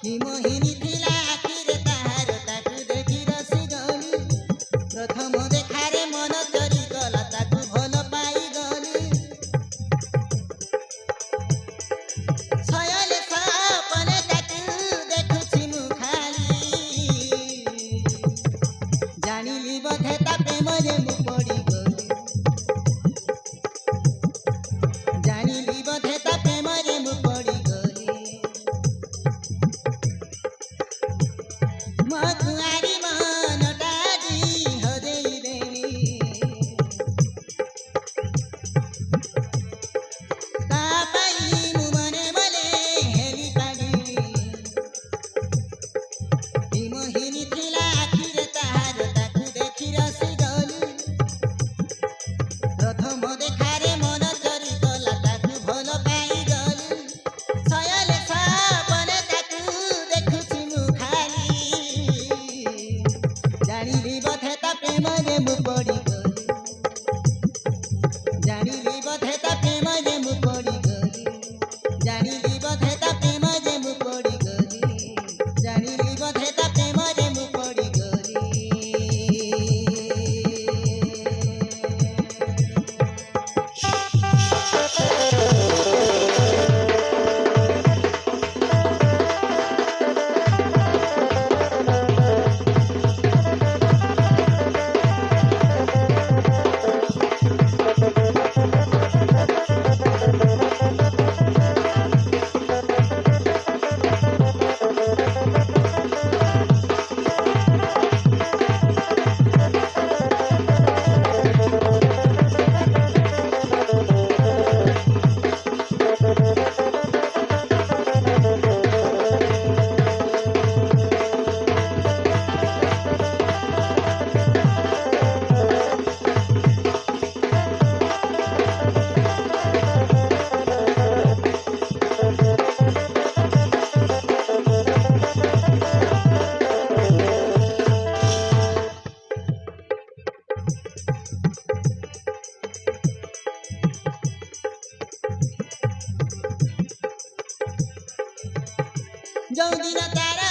कि मोहिनी थिला आखिरे ताहार ताकू देखि रसी गली प्रथम देखारे मन चरी गला ताकू भल पाई गली सयले सपने ताकू देखुछि मु खाली जानिली बधे ता प्रेम रे मु पड़ी गली जानिली बधे ता प्रेम रे मु पड़ी गली मकुआरी मनटा हदेई देवी तापाई मु मने मले हेली पाडिली कि मोहिनी थिला आखिरे ताहार ताकू देखि रसी गली प्रथम देखारे मन चरी गला ताकू भल पाई गली सयले सपने ताकू देखुछि मु खाली जानिली बधे ता प्रेम रे मु पड़ी गली जानिली बधे ता प्रेम रे मु पड़ी गली जानिली बधे ता प्रेम रे मु पड़ी गली जानिली बधे ता प्रेम रे मु पड़ी गली जो दिन तारा